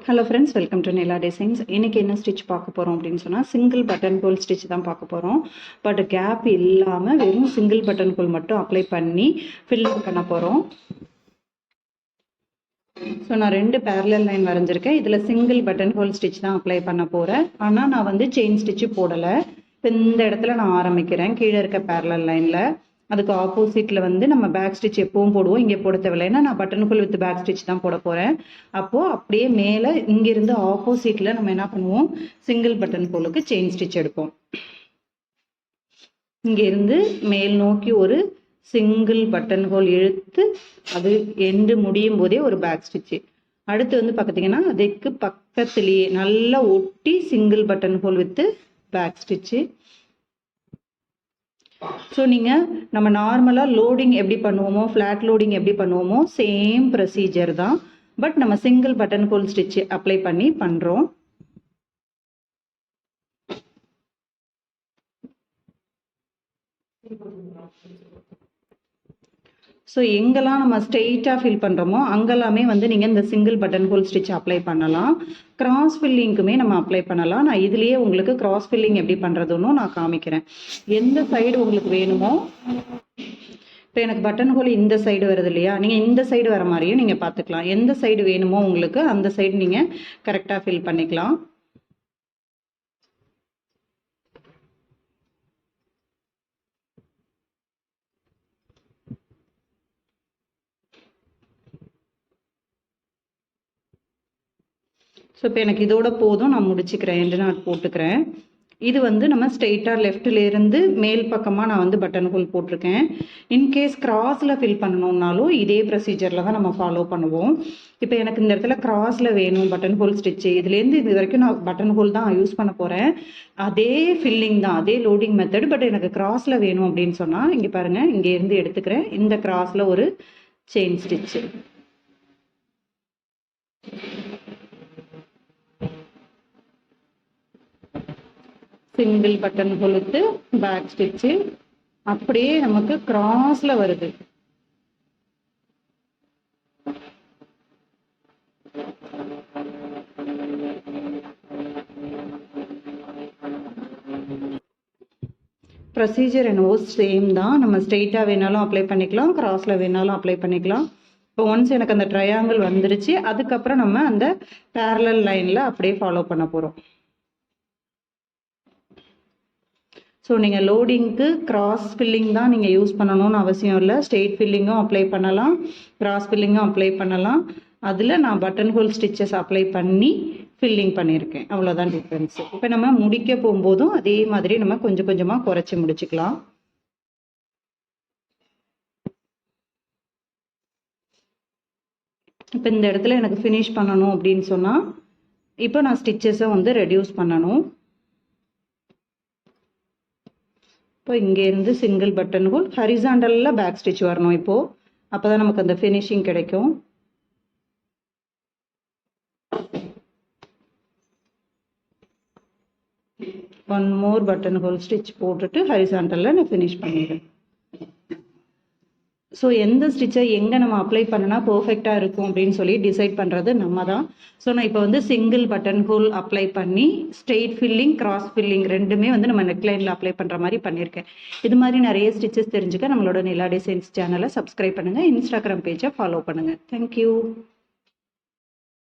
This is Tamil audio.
Hello friends, welcome to Nila designs. இன்றைக்கி என்ன ஸ்டிச் பார்க்க போகிறோம் அப்படின்னு சொன்னால் சிங்கிள் பட்டன் ஹோல் ஸ்டிச் தான் பார்க்க போகிறோம். பட் கேப் இல்லாமல் வெறும் சிங்கிள் பட்டன் ஹோல் மட்டும் அப்ளை பண்ணி ஃபில்லிங் பண்ண போகிறோம். ஸோ நான் 2 பேரலல் லைன் வரைஞ்சிருக்கேன். இதில் சிங்கிள் பட்டன் ஹோல் ஸ்டிச் தான் அப்ளை பண்ண போகிறேன். ஆனால் நான் வந்து செயின் ஸ்டிச்சு போடலை. இப்போ இந்த இடத்துல நான் ஆரம்பிக்கிறேன் கீழே இருக்க பேரலல் லைனில். அதுக்கு ஆப்போசிட்டில் வந்து நம்ம பேக் ஸ்டிச் எப்பவும் போடுவோம், இங்கே போட தேவையில்லை. ஏன்னா நான் button hole with back stitch தான் போட போகிறேன். அப்போது அப்படியே மேலே இங்கேருந்து ஆப்போசிட்டில் நம்ம என்ன பண்ணுவோம், சிங்கிள் பட்டன் ஹோலுக்கு செயின் ஸ்டிச் எடுப்போம். இங்கேருந்து மேல் நோக்கி ஒரு சிங்கிள் பட்டன் ஹோல் இழுத்து அது எண்டு முடியும் போதே ஒரு பேக் ஸ்டிச்சு. அடுத்து வந்து பார்த்திங்கன்னா அதுக்கு பக்கத்துலேயே நல்லா ஒட்டி single button whole with back stitch. So நீங்கள் நம்ம நார்மலாக லோடிங் எப்படி பண்ணுவோமோ, ஃப்ளாட் லோடிங் எப்படி பண்ணுவோமோ சேம் ப்ரொசீஜர் தான். பட் நம்ம single button hole stitch apply பண்ணி பண்ணுறோம். ஸோ எங்கெல்லாம் நம்ம ஸ்ட்ரெயிட்டாக ஃபில் பண்ணுறோமோ அங்கெல்லாமே வந்து நீங்கள் இந்த single button hole stitch apply பண்ணலாம். கிராஸ் ஃபில்லிங்க்குமே நம்ம அப்ளை பண்ணலாம். நான் இதுலேயே உங்களுக்கு கிராஸ் ஃபில்லிங் எப்படி பண்ணுறதுன்னு நான் காமிக்கிறேன். எந்த சைடு உங்களுக்கு வேணுமோ, இப்போ எனக்கு பட்டன் ஹோல் இந்த சைடு வருது இல்லையா, நீங்கள் இந்த சைடு வர மாதிரியும் நீங்கள் பார்த்துக்கலாம். எந்த சைடு வேணுமோ உங்களுக்கு அந்த சைடு நீங்கள் கரெக்டாக ஃபில் பண்ணிக்கலாம். ஸோ இப்போ எனக்கு இதோட போதும், நான் முடிச்சுக்கிறேன், எண்டு நாட் போட்டுக்கிறேன். இது வந்து நம்ம ஸ்ட்ரெயிட்டாக லெஃப்ட்லேருந்து மேல் பக்கமாக நான் வந்து பட்டன் ஹோல் போட்டிருக்கேன். இன்கேஸ் கிராஸில் ஃபில் பண்ணணுன்னாலும் இதே ப்ரொசீஜரில் தான் நம்ம ஃபாலோ பண்ணுவோம். இப்போ எனக்கு இந்த இடத்துல கிராஸில் வேணும் பட்டன் ஹோல் ஸ்டிச்சு, இதுலேருந்து இது வரைக்கும் நான் பட்டன் ஹோல் தான் யூஸ் பண்ண போகிறேன். அதே ஃபில்லிங் தான், அதே லோடிங் மெத்தட். பட் எனக்கு கிராஸில் வேணும் அப்படின்னு சொன்னால் இங்கே பாருங்கள், இங்கேருந்து எடுத்துக்கிறேன். இந்த கிராஸில் ஒரு chain stitch. Single button hole with back stitch அப்படியே நமக்கு கிராஸ்ல வருது. ப்ரொசீஜர் என்னவோ சேம் தான். நம்ம ஸ்ட்ரெயிட்டாக வேணாலும் அப்ளை பண்ணிக்கலாம், கிராஸில் வேணாலும் அப்ளை பண்ணிக்கலாம். இப்போ ஒன்ஸ் எனக்கு அந்த ட்ரையாங்கிள் வந்துருச்சு, அதுக்கப்புறம் நம்ம அந்த பேரலல் லைனில் அப்படியே ஃபாலோ பண்ண போகிறோம். ஸோ நீங்கள் லோடிங்க்கு கிராஸ் ஃபில்லிங் தான் நீங்கள் யூஸ் பண்ணணும்னு அவசியம் இல்லை. ஸ்ட்ரெயிட் ஃபில்லிங்கும் அப்ளை பண்ணலாம், கிராஸ் ஃபில்லிங்கும் அப்ளை பண்ணலாம். அதில் நான் பட்டன் ஹோல் ஸ்டிச்சஸ் அப்ளை பண்ணி ஃபில்லிங் பண்ணியிருக்கேன், அவ்வளோதான் டிஃப்ரென்ஸு. இப்போ நம்ம முடிக்க போகும்போதும் அதே மாதிரி நம்ம கொஞ்சம் கொஞ்சமாக குறைச்சி முடிச்சுக்கலாம். இப்போ இந்த இடத்துல எனக்கு ஃபினிஷ் பண்ணணும் அப்படின்னு சொன்னால் இப்போ நான் ஸ்டிச்சஸை வந்து ரெடியூஸ் பண்ணணும். இப்போ இங்கேருந்து சிங்கிள் பட்டன் ஹோல் ஹரிசாண்டலில் பேக் ஸ்டிச் வரணும். இப்போது அப்போ தான் நமக்கு அந்த ஃபினிஷிங் கிடைக்கும். One more button hole stitch போட்டுட்டு ஹரிசாண்டலில் நான் ஃபினிஷ் பண்ணிடுறேன். ஸோ எந்த ஸ்டிச்சை எங்கே நம்ம அப்ளை பண்ணினா பர்ஃபெக்டாக இருக்கும் அப்படின்னு சொல்லி டிசைட் பண்ணுறது நம்ம தான். ஸோ நான் இப்போ வந்து சிங்கிள் பட்டன் ஹோல் அப்ளை பண்ணி ஸ்ட்ரெயிட் ஃபில்லிங், கிராஸ் ஃபில்லிங் ரெண்டுமே வந்து நம்ம நெக்லைனில் அப்ளை பண்ணுற மாதிரி பண்ணியிருக்கேன். இது மாதிரி நிறைய ஸ்டிச்சஸ் தெரிஞ்சுக்க நம்மளோட நிலா டிசைன்ஸ் சேனலை சப்ஸ்கிரைப் பண்ணுங்கள், இன்ஸ்டாகிராம் பேஜை ஃபாலோ பண்ணுங்கள். தேங்க்யூ.